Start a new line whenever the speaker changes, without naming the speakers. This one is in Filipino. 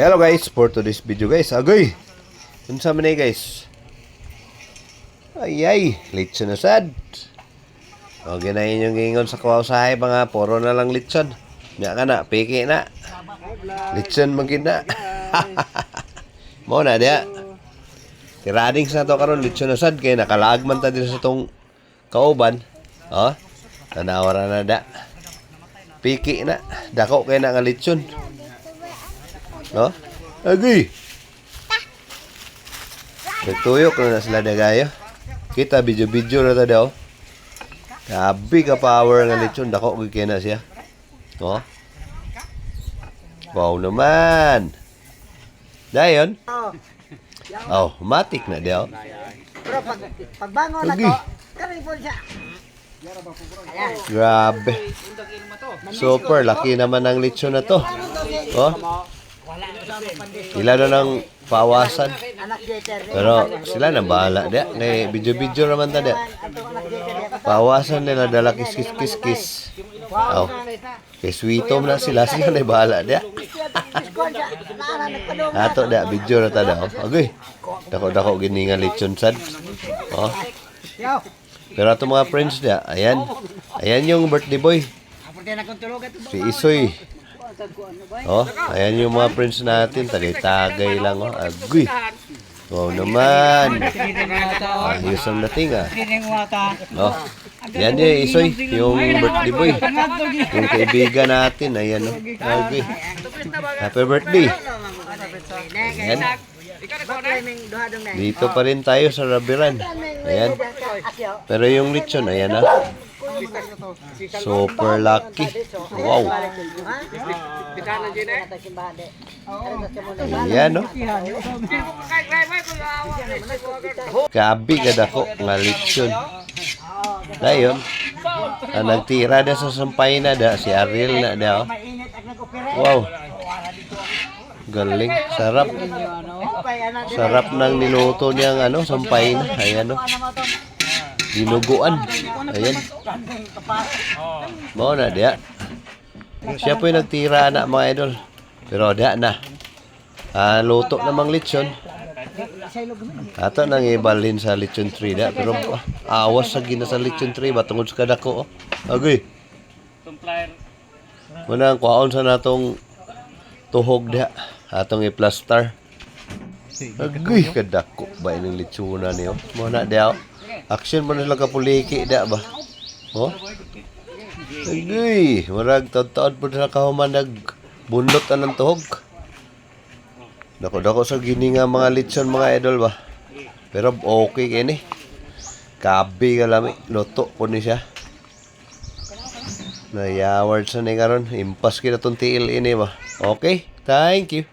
Hello guys, for today's video guys, agoy! Unsa man guys? Ay, litson na sad. O, ginayin yung gingon sa kuwasahay mga puro na lang litson. Nya ka na, piki na. Litson magin na. Mo na dia. Tirading sa to karon litson na sad kay nakalaag man ta din sa tong kauban. Oh, tanawara na da. Piki na. Dako kay na nga litson. No? Agoy! Nagtuyok na sila na gayo. Kita video-video na ito daw. Grabe ka power nga lechon. Dako kaya na siya. No? Wow naman. Dayon? Oh, matik na daw.
Pero pagbangon na to, karing po siya.
Grabe. Super, laki naman ang lechon na to. Oh? Sila na ng pawasan. Pero sila na bahala dia. Ngay video-video naman ta dia. Pawasan nila dala kis. Oh. Kay sweetom na sila na bahala dia. Ato dia video na ta daw. Agoy. Dako gini nga lechon sad. Oh. Pero ato mga friends dia, ayan. Ayan yung birthday boy. Si Isoy. Oh, ayan yung mga friends natin. Tagay lang, oh. Agoy. Wow naman. Ayos ang dating, ah. Oh, yan yung Isoy, yung birthday boy. Yung kaibigan natin, ayan, oh. Agoy. Happy birthday. Ayan. Dito pa rin tayo sa Rabiran. Ayan. Pero yung lechon, ayan, ah. Super lucky. Wow. Ayan, no? Kabi ka dako nga lechon. Dayon, ang nagtira na sa sampay na da, si Ariel na da. Wow. Galing. Sarap. Sarap ng niluto niyang sampay na. Ayan, no? Dinuguan. Ayan. Mau na dia. Siya po yung nagtira na mga idol. Pero dia na. Luto namang lechon. Ato nang ibalhin sa lechon 3 da. Pero awas sa gina sa lechon 3 ba tungod sa kadako. Agoy. Muna ang kwaon sa natong tuhog dia. Atong i-plaster. Agoy kadako ba ining lechona niyo. Muna dia. Action mo nila kapuliki da ba? Oh? Agoy, marag taon-taon po na kahuman nagbunlot ng tuhog. Dako sa gini nga mga lechon mga idol ba? Pero okay kini. Kabi ka lami, luto po ni siya. Nayaward sa ni karon, impas kita tong tiil ini ba? Okay, thank you.